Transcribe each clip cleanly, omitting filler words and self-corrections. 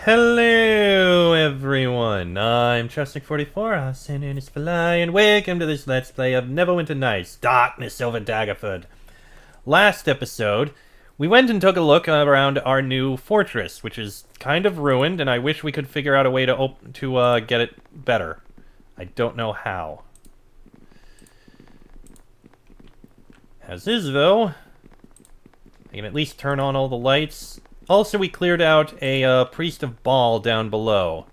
Hello everyone, I'm Chesnick44, also known as Fly, and welcome to this Let's Play of Neverwinter Nights, Darkness over Daggerford. Last episode, we went and took a look around our new fortress, which is kind of ruined, and I wish we could figure out a way to get it better. I don't know how. As is, though, I can at least turn on all the lights. Also, we cleared out a Priest of Baal down below.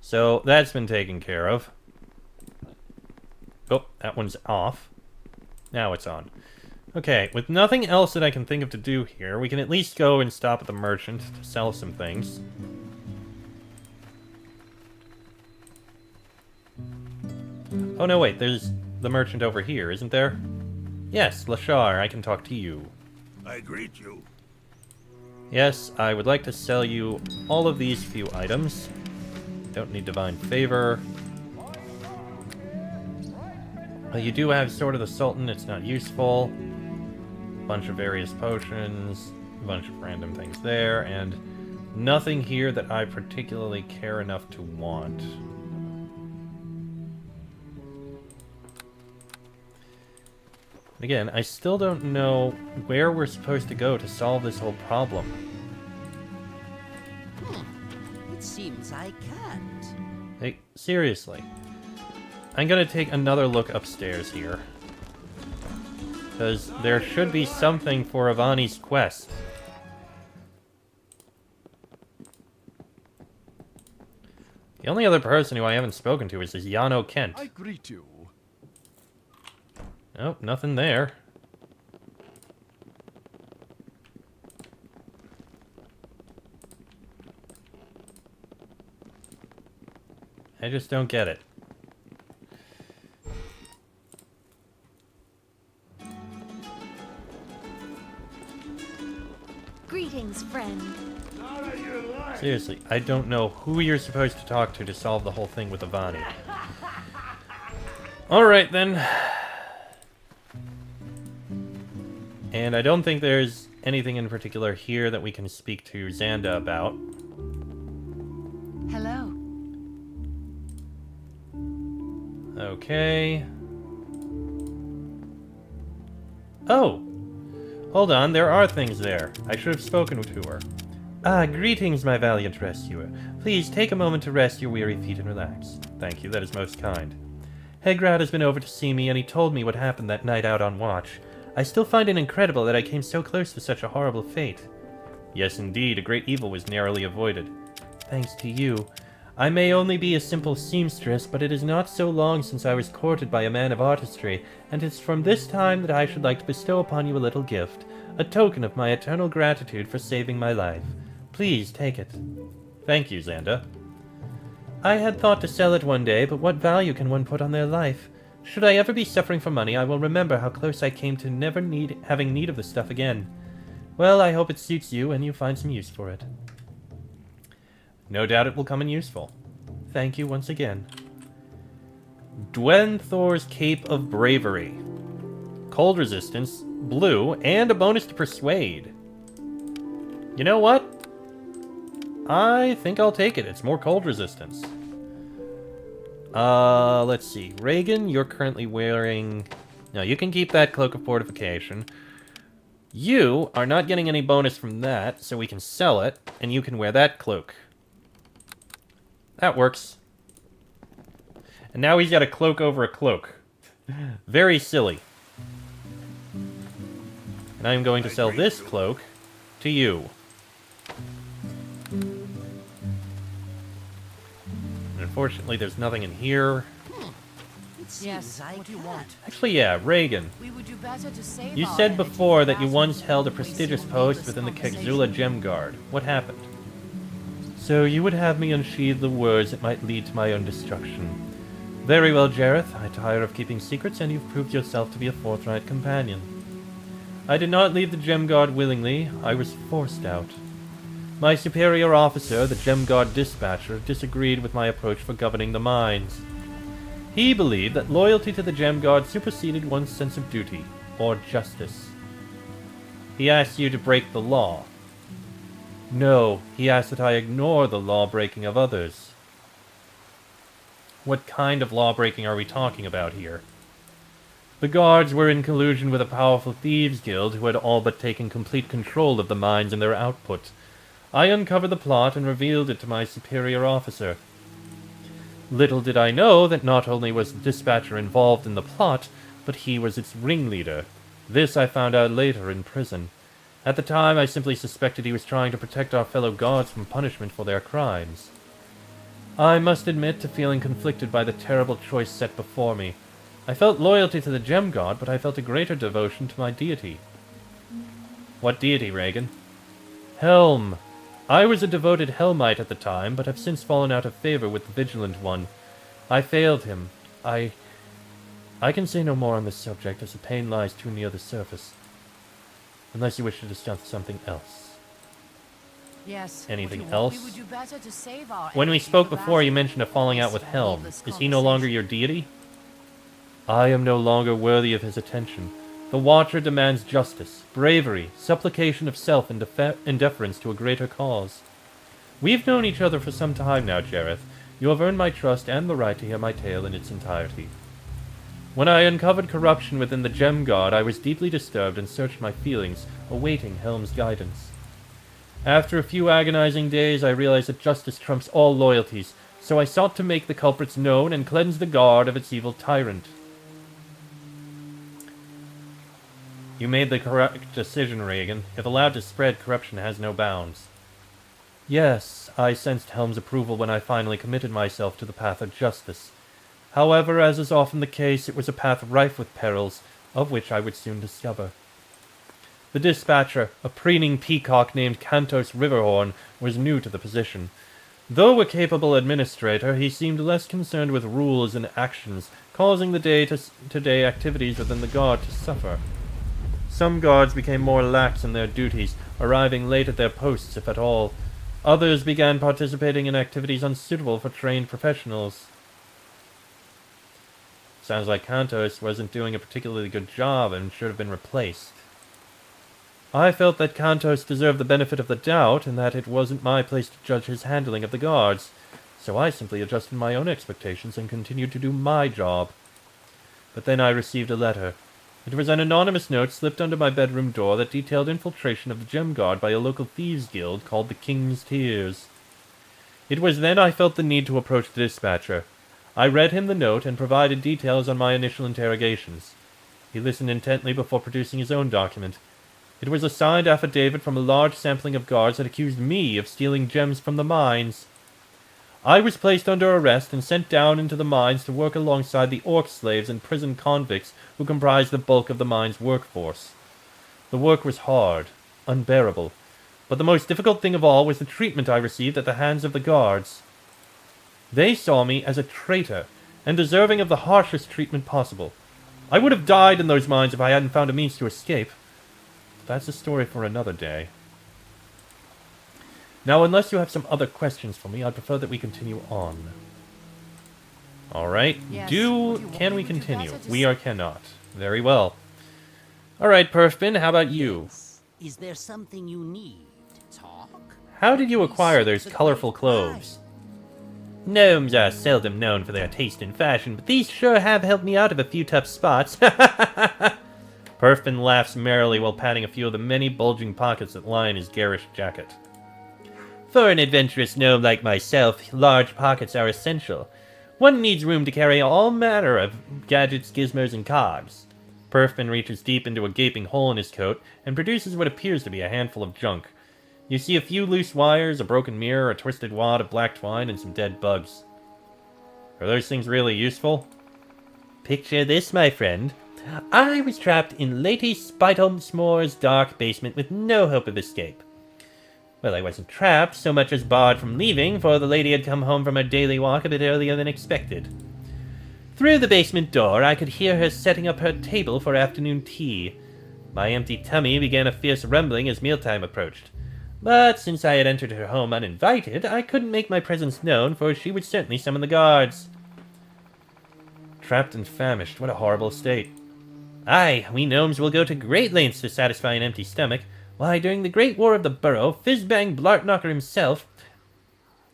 So, that's been taken care of. Oh, that one's off. Now it's on. Okay, with nothing else that I can think of to do here, we can at least go and stop at the merchant to sell some things. Oh no, wait, there's the merchant over here, isn't there? Yes, Lashar, I can talk to you. I greet you. Yes, I would like to sell you all of these few items. Don't need divine favor. You do have Sword of the Sultan, it's not useful. Bunch of various potions, a bunch of random things there, and nothing here that I particularly care enough to want. Again, I still don't know where we're supposed to go to solve this whole problem. It seems I can't. Hey, seriously. I'm gonna take another look upstairs here. Because there should be something for Ivani's quest. The only other person who I haven't spoken to is Yano Kent. I greet you. Nope, nothing there. I just don't get it. Greetings, friend. Seriously, I don't know who you're supposed to talk to solve the whole thing with Ivani. Alright then. And I don't think there's anything in particular here that we can speak to Xanda about. Hello. Okay. Oh! Hold on, there are things there. I should have spoken to her. Ah, greetings, my valiant rescuer. Please take a moment to rest your weary feet and relax. Thank you, that is most kind. Hegrad has been over to see me, and he told me what happened that night out on watch. I still find it incredible that I came so close to such a horrible fate. Yes, indeed, a great evil was narrowly avoided. Thanks to you. I may only be a simple seamstress, but it is not so long since I was courted by a man of artistry, and it's from this time that I should like to bestow upon you a little gift, a token of my eternal gratitude for saving my life. Please take it. Thank you, Xanda. I had thought to sell it one day, but what value can one put on their life? Should I ever be suffering for money, I will remember how close I came to never having need of the stuff again. Well, I hope it suits you and you find some use for it. No doubt it will come in useful. Thank you once again. Dwenthor's Cape of Bravery. Cold resistance, blue, and a bonus to persuade. You know what? I think I'll take it. It's more cold resistance. Let's see. Reagan, you're currently wearing... No, you can keep that Cloak of Fortification. You are not getting any bonus from that, so we can sell it, and you can wear that cloak. That works. And now he's got a cloak over a cloak. Very silly. And I'm going to sell this cloak to you. Unfortunately, there's nothing in here. Yes, what do you want? Actually, yeah, Reagan. We would do better to save You our said energy before that you rather once than held a wasting prestigious on post needless within the conversation. Kexula Gem Guard. What happened? So you would have me unsheathe the words that might lead to my own destruction. Very well, Jareth. I tire of keeping secrets, and you've proved yourself to be a forthright companion. I did not leave the Gem Guard willingly. I was forced out. My superior officer, the Gem Guard Dispatcher, disagreed with my approach for governing the mines. He believed that loyalty to the Gem Guard superseded one's sense of duty, or justice. He asked you to break the law. No, he asked that I ignore the law-breaking of others. What kind of law-breaking are we talking about here? The guards were in collusion with a powerful thieves guild who had all but taken complete control of the mines and their output. I uncovered the plot and revealed it to my superior officer. Little did I know that not only was the dispatcher involved in the plot, but he was its ringleader. This I found out later in prison. At the time, I simply suspected he was trying to protect our fellow guards from punishment for their crimes. I must admit to feeling conflicted by the terrible choice set before me. I felt loyalty to the gem god, but I felt a greater devotion to my deity. What deity, Reagan? Helm. I was a devoted Helmite at the time, but have since fallen out of favor with the Vigilant One. I failed him. I can say no more on this subject, as the pain lies too near the surface. Unless you wish to discuss something else. Yes. Anything else? We would do better to save our When we energy spoke for before, you battle. mentioned a falling out with This Helm. needless Is he no longer conversation. your deity? I am no longer worthy of his attention. The Watcher demands justice, bravery, supplication of self, and deference to a greater cause. We've known each other for some time now, Jareth. You have earned my trust and the right to hear my tale in its entirety. When I uncovered corruption within the Gem God, I was deeply disturbed and searched my feelings, awaiting Helm's guidance. After a few agonizing days, I realized that justice trumps all loyalties, so I sought to make the culprits known and cleanse the guard of its evil tyrant. You made the correct decision, Reagan. If allowed to spread, corruption has no bounds. Yes, I sensed Helm's approval when I finally committed myself to the path of justice. However, as is often the case, it was a path rife with perils, of which I would soon discover. The dispatcher, a preening peacock named Cantos Riverhorn, was new to the position. Though a capable administrator, he seemed less concerned with rules and actions, causing the day-to-day activities within the guard to suffer. Some guards became more lax in their duties, arriving late at their posts if at all. Others began participating in activities unsuitable for trained professionals. Sounds like Cantos wasn't doing a particularly good job and should have been replaced. I felt that Cantos deserved the benefit of the doubt and that it wasn't my place to judge his handling of the guards, so I simply adjusted my own expectations and continued to do my job. But then I received a letter. It was an anonymous note slipped under my bedroom door that detailed infiltration of the Gem Guard by a local thieves guild called the King's Tears. It was then I felt the need to approach the dispatcher. I read him the note and provided details on my initial interrogations. He listened intently before producing his own document. It was a signed affidavit from a large sampling of guards that accused me of stealing gems from the mines. I was placed under arrest and sent down into the mines to work alongside the orc slaves and prison convicts who comprised the bulk of the mine's workforce. The work was hard, unbearable, but the most difficult thing of all was the treatment I received at the hands of the guards. They saw me as a traitor and deserving of the harshest treatment possible. I would have died in those mines if I hadn't found a means to escape. That's a story for another day. Now, unless you have some other questions for me, I'd prefer that we continue on. Alright, Yes. can we Would you continue? better to We cannot. Very well. Alright, Perfin, how about you? Is there something you need? Talk? How did you acquire those The great colorful clothes? Gnomes are seldom known for their taste in fashion, but these sure have helped me out of a few tough spots. Perfin laughs merrily while patting a few of the many bulging pockets that line his garish jacket. For an adventurous gnome like myself, large pockets are essential. One needs room to carry all manner of gadgets, gizmos, and cogs. Perfin reaches deep into a gaping hole in his coat and produces what appears to be a handful of junk. You see a few loose wires, a broken mirror, a twisted wad of black twine, and some dead bugs. Are those things really useful? Picture this, my friend. I was trapped in Lady Spitalsmore's dark basement with no hope of escape. Well, I wasn't trapped so much as barred from leaving, for the lady had come home from her daily walk a bit earlier than expected. Through the basement door, I could hear her setting up her table for afternoon tea. My empty tummy began a fierce rumbling as mealtime approached. But since I had entered her home uninvited, I couldn't make my presence known, for she would certainly summon the guards. Trapped and famished, what a horrible state. Aye, we gnomes will go to great lengths to satisfy an empty stomach, Why, during the Great War of the Borough, Fizzbang Blartknocker himself...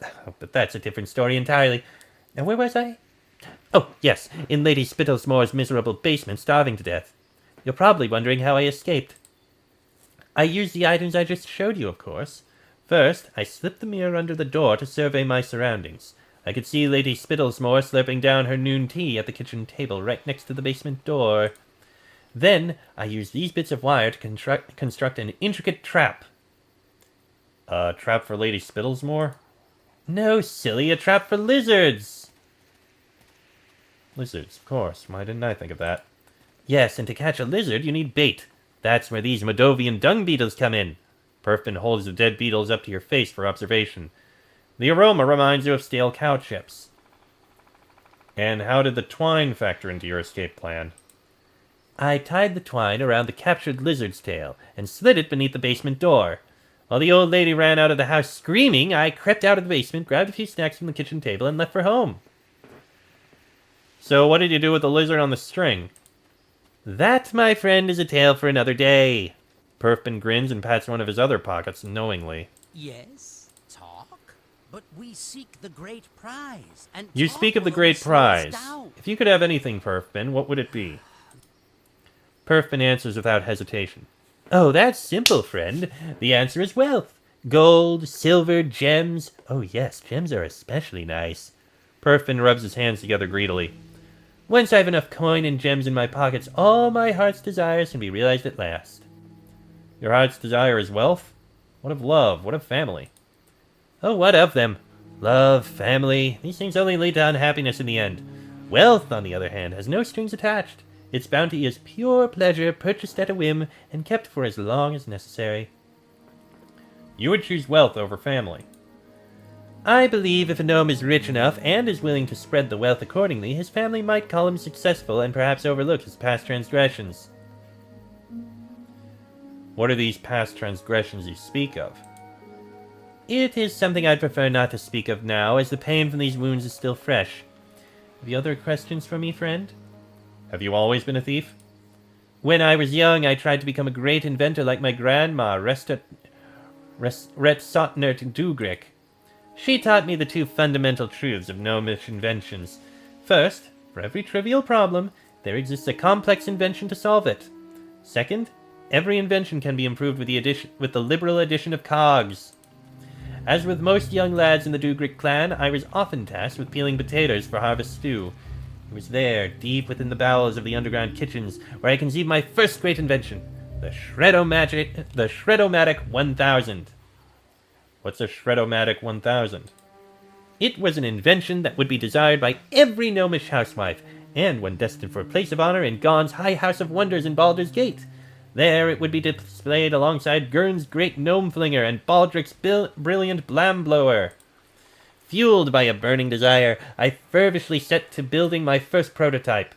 Oh, but that's a different story entirely. Now, where was I? Oh, yes, in Lady Spittlesmore's miserable basement, starving to death. You're probably wondering how I escaped. I used the items I just showed you, of course. First, I slipped the mirror under the door to survey my surroundings. I could see Lady Spittlesmore slurping down her noon tea at the kitchen table right next to the basement door. Then, I used these bits of wire to construct an intricate trap. A trap for Lady Spittlesmore? No, silly, a trap for lizards! Lizards, of course. Why didn't I think of that? Yes, and to catch a lizard, you need bait. That's where these Modovian dung beetles come in. Perfin holds the dead beetles up to your face for observation. The aroma reminds you of stale cow chips. And how did the twine factor into your escape plan? I tied the twine around the captured lizard's tail and slid it beneath the basement door. While the old lady ran out of the house screaming, I crept out of the basement, grabbed a few snacks from the kitchen table, and left for home. So what did you do with the lizard on the string? That, my friend, is a tale for another day. Perfin grins and pats one of his other pockets knowingly. Yes, talk. But we seek the great prize. And You speak of the great prize. If you could have anything, Perfin, what would it be? Perfin answers without hesitation. Oh, that's simple, friend. The answer is wealth. Gold, silver, gems. Oh yes, gems are especially nice. Perfin rubs his hands together greedily. Once I have enough coin and gems in my pockets, all my heart's desires can be realized at last. Your heart's desire is wealth? What of love? What of family? Oh, what of them? Love, family, these things only lead to unhappiness in the end. Wealth, on the other hand, has no strings attached. Its bounty is pure pleasure, purchased at a whim, and kept for as long as necessary. You would choose wealth over family. I believe if a gnome is rich enough and is willing to spread the wealth accordingly, his family might call him successful and perhaps overlook his past transgressions. What are these past transgressions you speak of? It is something I'd prefer not to speak of now, as the pain from these wounds is still fresh. Have you other questions for me, friend? Have you always been a thief? When I was young, I tried to become a great inventor like my grandma, Retsotner Dugrick. She taught me the two fundamental truths of gnomish inventions. First, for every trivial problem, there exists a complex invention to solve it. Second, every invention can be improved with the liberal addition of cogs. As with most young lads in the Dugrick clan, I was often tasked with peeling potatoes for harvest stew. It was there, deep within the bowels of the underground kitchens, where I conceived my first great invention, the Shredomatic 1000. What's a Shredomatic 1000? It was an invention that would be desired by every gnomish housewife, and one destined for a place of honor in Gon's High House of Wonders in Baldur's Gate. There it would be displayed alongside Gurn's Great Gnome Flinger and Baldric's Brilliant Blam Blower. Fueled by a burning desire, I feverishly set to building my first prototype.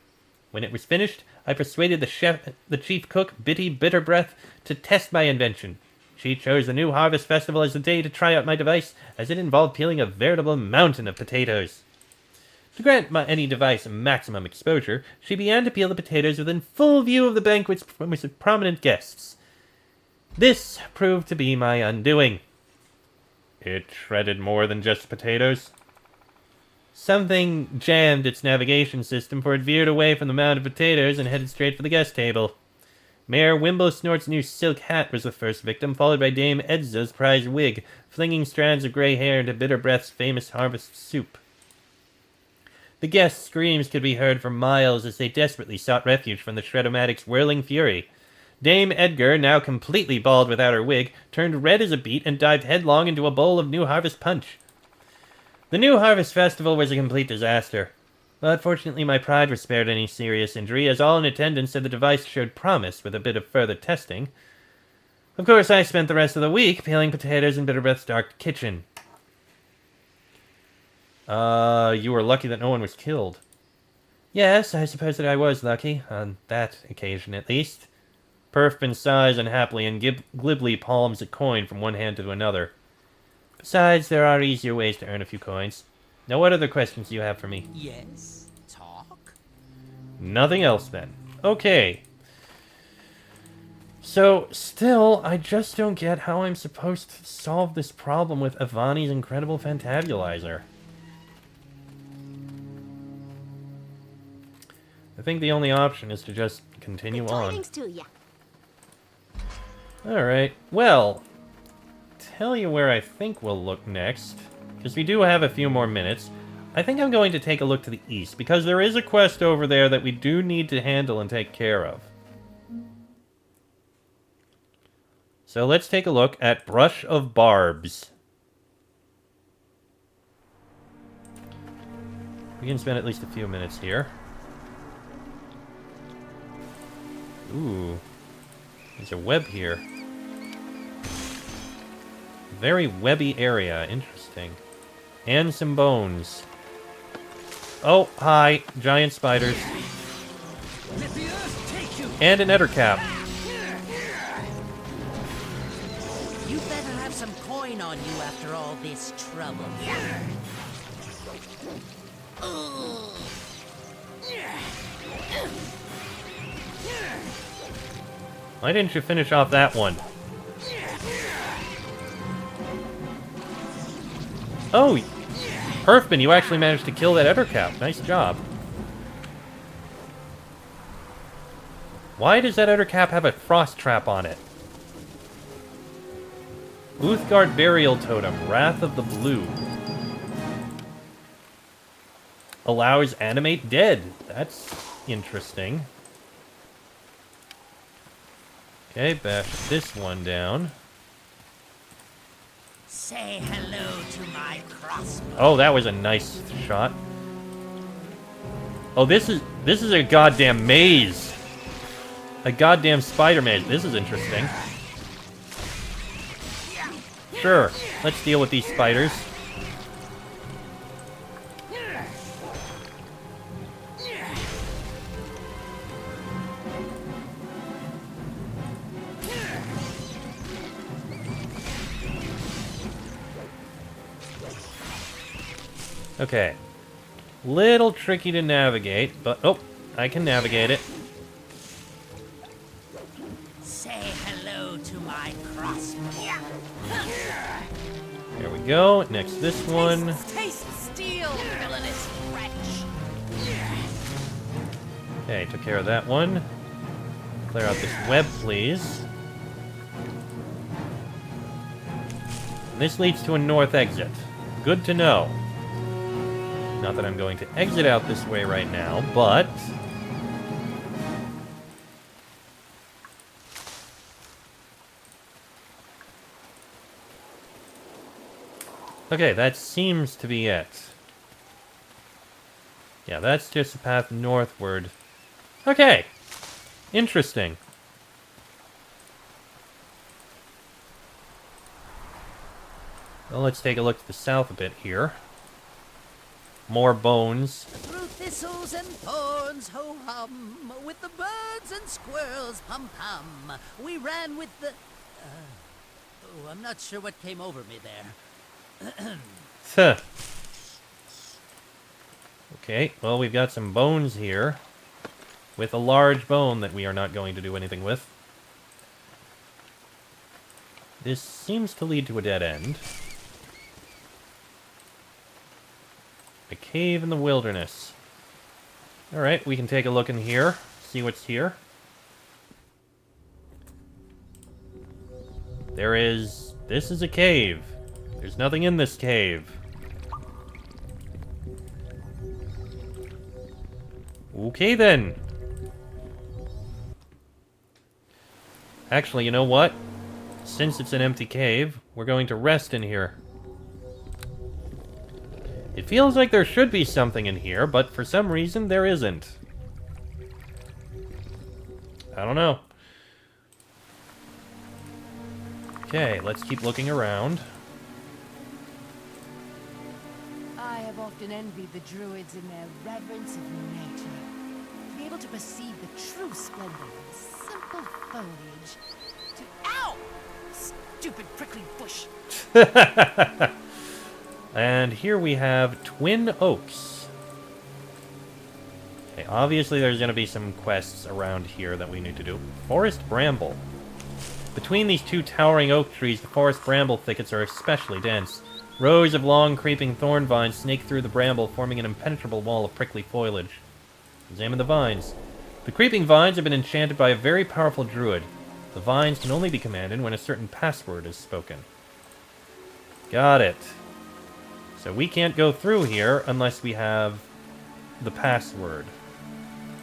When it was finished, I persuaded the chief cook, Bitty Bitterbreath, to test my invention. She chose the new Harvest Festival as the day to try out my device, as it involved peeling a veritable mountain of potatoes. To grant any device maximum exposure, she began to peel the potatoes within full view of the banquet's most prominent guests. This proved to be my undoing. It shredded more than just potatoes? Something jammed its navigation system, for it veered away from the mound of potatoes and headed straight for the guest table. Mayor Wimblesnort's new silk hat was the first victim, followed by Dame Edza's prize wig, flinging strands of grey hair into Bitterbreath's famous harvest soup. The guests' screams could be heard for miles as they desperately sought refuge from the Shredomatic's whirling fury. Dame Edgar, now completely bald without her wig, turned red as a beet and dived headlong into a bowl of New Harvest punch. The New Harvest Festival was a complete disaster. But fortunately my pride was spared any serious injury, as all in attendance said the device showed promise with a bit of further testing. Of course, I spent the rest of the week peeling potatoes in Bitterbreath's dark kitchen. You were lucky that no one was killed. Yes, I suppose that I was lucky, on that occasion at least. Perfin sighs unhappily and glibly palms a coin from one hand to another. Besides, there are easier ways to earn a few coins. Now, what other questions do you have for me? Yes, talk. Nothing else, then. Okay. So, still, I just don't get how I'm supposed to solve this problem with Ivani's incredible fantabulizer. I think the only option is to just continue on. Tidings to ya. Alright, well, tell you where I think we'll look next, because we do have a few more minutes. I think I'm going to take a look to the east, because there is a quest over there that we do need to handle and take care of. So let's take a look at Brush of Barbs. We can spend at least a few minutes here. Ooh. There's a web here. Very webby area. Interesting. And some bones. Oh, hi. Giant spiders. And an ettercap. You better have some coin on you after all this trouble. Why didn't you finish off that one? Oh, Herfman, you actually managed to kill that ettercap. Nice job. Why does that ettercap have a frost trap on it? Uthgard Burial Totem, Wrath of the Blue. Allows animate dead. That's interesting. Okay, bash this one down. Say hello to my crossbow. Oh, that was a nice shot. Oh, this is a goddamn maze. A goddamn spider maze. This is interesting. Sure, let's deal with these spiders. Okay. Little tricky to navigate, but... Oh, I can navigate it. Say hello to my crossbow. There we go. Next, this one. Taste steel, villainous wretch. Okay, took care of that one. Clear out this web, please. This leads to a north exit. Good to know. Not that I'm going to exit out this way right now, but... Okay, that seems to be it. Yeah, that's just a path northward. Okay! Interesting. Well, let's take a look to the south a bit here. More bones. Through thistles and thorns, ho-hum, with the birds and squirrels, pum-pum. We ran with the... oh, I'm not sure what came over me there. Huh. Okay, well, we've got some bones here. With a large bone that we are not going to do anything with. This seems to lead to a dead end. A cave in the wilderness. Alright, we can take a look in here. See what's here. There is... This is a cave. There's nothing in this cave. Okay then. Actually, you know what? Since it's an empty cave, we're going to rest in here. It feels like there should be something in here, but for some reason there isn't. I don't know. Okay, let's keep looking around. I have often envied the druids in their reverence of nature. To be able to perceive the true splendor of simple foliage. To... Ow! Stupid prickly bush. And here we have Twin Oaks. Okay, obviously there's going to be some quests around here that we need to do. Forest Bramble. Between these two towering oak trees, the forest bramble thickets are especially dense. Rows of long, creeping thorn vines snake through the bramble, forming an impenetrable wall of prickly foliage. Examine the vines. The creeping vines have been enchanted by a very powerful druid. The vines can only be commanded when a certain password is spoken. Got it. So we can't go through here unless we have the password.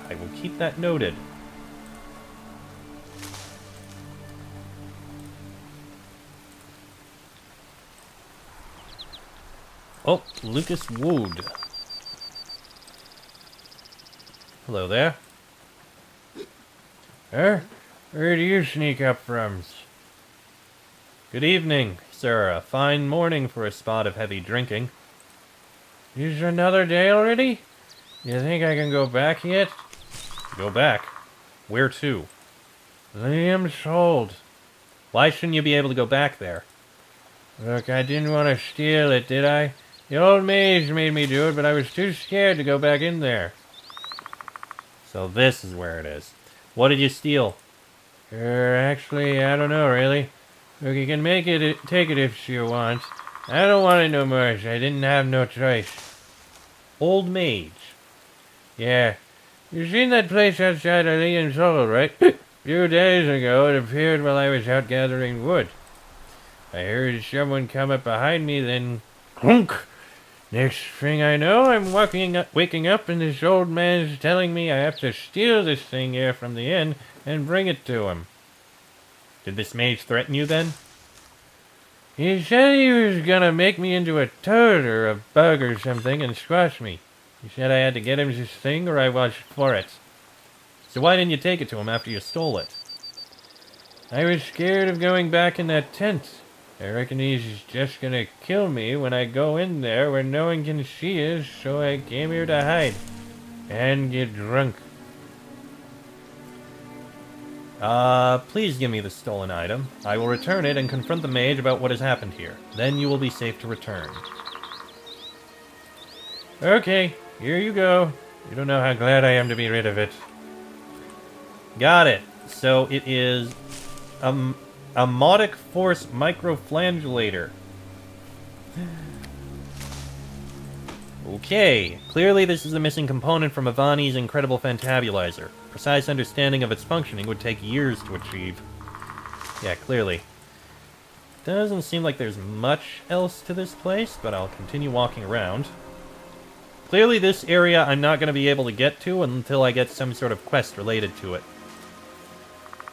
I will keep that noted. Oh, Lucas Wood. Hello there. Where do you sneak up from? Good evening, sir. A fine morning for a spot of heavy drinking. Is another day already? You think I can go back yet? Go back? Where to? Liam's hold. Why shouldn't you be able to go back there? Look, I didn't want to steal it, did I? The old mage made me do it, but I was too scared to go back in there. So this is where it is. What did you steal? Actually, I don't know, really. Look, you can take it if you want. I don't want it no much. I didn't have no choice. Old mage. Yeah. You seen that place outside of Liam's Hold, right? A few days ago, it appeared while I was out gathering wood. I heard someone come up behind me, then clunk. Next thing I know, I'm waking up, and this old man's telling me I have to steal this thing here from the inn and bring it to him. Did this mage threaten you then? He said he was gonna make me into a toad or a bug or something and squash me. He said I had to get him this thing or I was for it. So why didn't you take it to him after you stole it? I was scared of going back in that tent. I reckon he's just gonna kill me when I go in there where no one can see us, so I came here to hide. And get drunk. Please give me the stolen item. I will return it and confront the mage about what has happened here. Then you will be safe to return. Okay, here you go. You don't know how glad I am to be rid of it. Got it. So it is a Modic Force Microflagellator. Okay, clearly this is the missing component from Avani's incredible fantabulizer. Precise understanding of its functioning would take years to achieve. Yeah, clearly. Doesn't seem like there's much else to this place, but I'll continue walking around. Clearly this area I'm not going to be able to get to until I get some sort of quest related to it.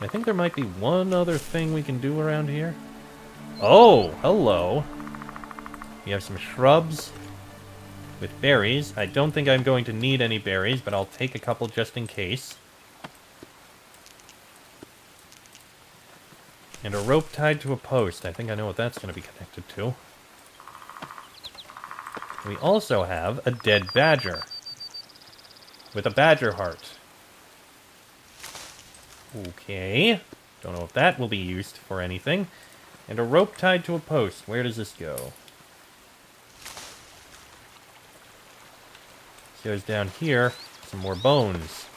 I think there might be one other thing we can do around here. Oh, hello. We have some shrubs with berries. I don't think I'm going to need any berries, but I'll take a couple just in case. And a rope tied to a post. I think I know what that's going to be connected to. We also have a dead badger. With a badger heart. Okay. Don't know if that will be used for anything. And a rope tied to a post. Where does this go? This goes down here. Some more bones.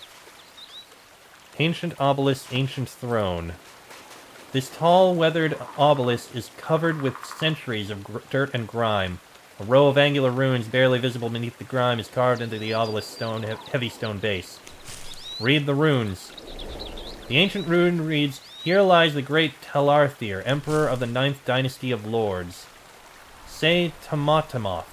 Ancient obelisk, ancient throne. This tall, weathered obelisk is covered with centuries of dirt and grime. A row of angular runes barely visible beneath the grime is carved into the obelisk's heavy stone base. Read the runes. The ancient rune reads, "Here lies the great Talarthir, emperor of the 9th dynasty of lords. Say Tamatamoth."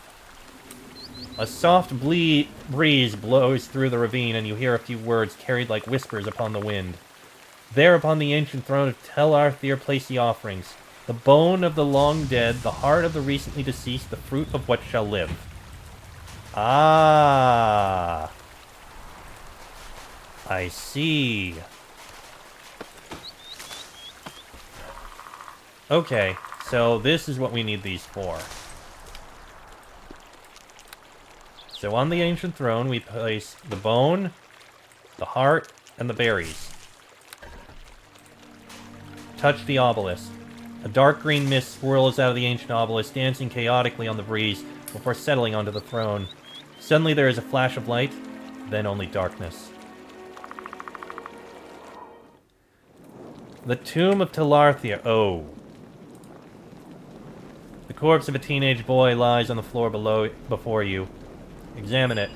A soft breeze blows through the ravine, and you hear a few words carried like whispers upon the wind. There upon the ancient throne of Talarthir place the offerings. The bone of the long dead, the heart of the recently deceased, the fruit of what shall live. Ah. I see. Okay, so this is what we need these for. So on the ancient throne, we place the bone, the heart, and the berries. Touch the obelisk. A dark green mist swirls out of the ancient obelisk, dancing chaotically on the breeze before settling onto the throne. Suddenly there is a flash of light, then only darkness. The Tomb of Talarthia. Oh. The corpse of a teenage boy lies on the floor before you. Examine it.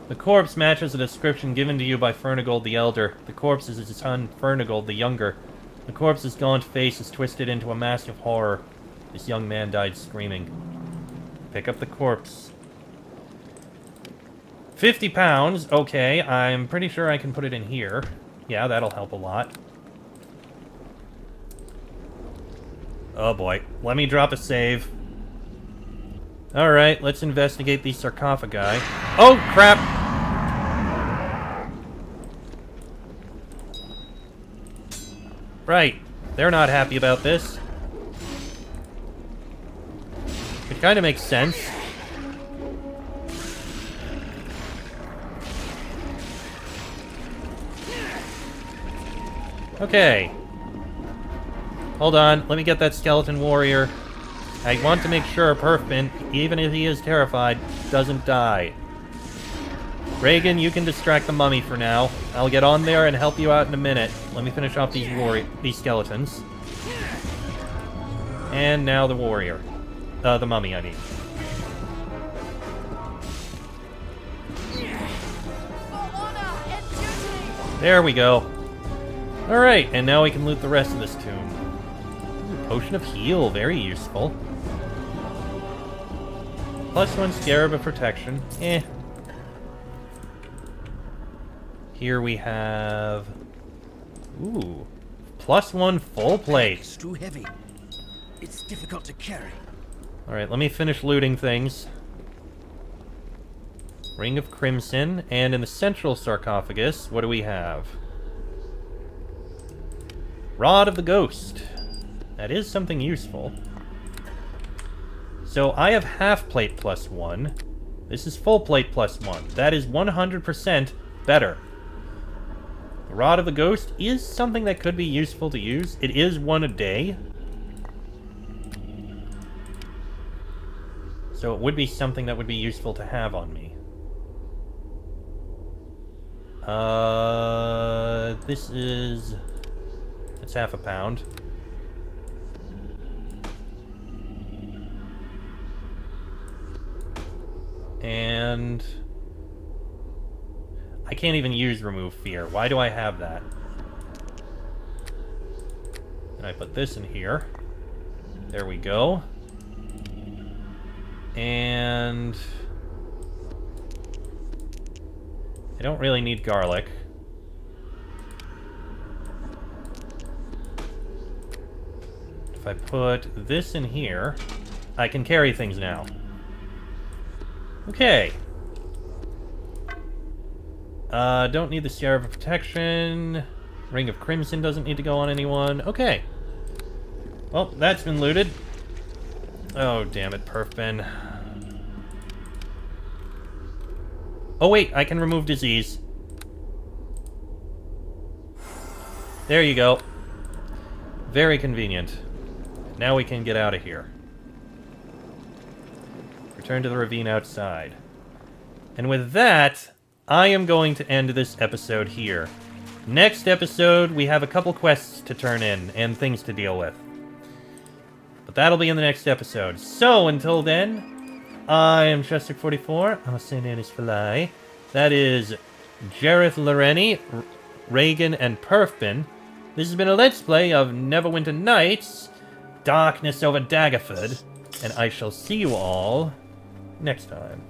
The corpse matches the description given to you by Fernigold the Elder. The corpse is his son, Fernigold the Younger. The corpse's gaunt face is twisted into a mask of horror. This young man died screaming. Pick up the corpse. 50 pounds. Okay, I'm pretty sure I can put it in here. Yeah, that'll help a lot. Oh boy. Let me drop a save. Alright, let's investigate these sarcophagi. Oh, crap! Right. They're not happy about this. It kind of makes sense. Okay. Hold on, let me get that skeleton warrior. I want to make sure Perfman, even if he is terrified, doesn't die. Reagan, you can distract the mummy for now. I'll get on there and help you out in a minute. Let me finish off these skeletons. And now the warrior. The mummy, I mean. There we go. Alright, and now we can loot the rest of this tomb. Ooh, Potion of Heal, very useful. +1 Scarab of Protection. Eh. Here we have... Ooh. +1 full plate. It's too heavy. It's difficult to carry. Alright, let me finish looting things. Ring of Crimson. And in the central sarcophagus, what do we have? Rod of the Ghost. That is something useful. So I have half plate +1. This is full plate +1. That is 100% better. The Rod of the Ghost is something that could be useful to use. It is 1 a day. So it would be something that would be useful to have on me. This is... It's half a pound. And... I can't even use Remove Fear. Why do I have that? And I put this in here. There we go. And... I don't really need garlic. If I put this in here, I can carry things now. Okay. Don't need the Scarab of Protection. Ring of Crimson doesn't need to go on anyone. Okay. Well, that's been looted. Oh, damn it, Perfman. Oh, wait, I can remove disease. There you go. Very convenient. Now we can get out of here. Return to the ravine outside. And with that, I am going to end this episode here. Next episode, we have a couple quests to turn in and things to deal with. But that'll be in the next episode. So, until then, I am Chester44. I'm a St. Annie's Fly. That is Jareth Loreni, Reagan, and Perfman. This has been a Let's Play of Neverwinter Nights, Darkness over Daggerford, and I shall see you all next time.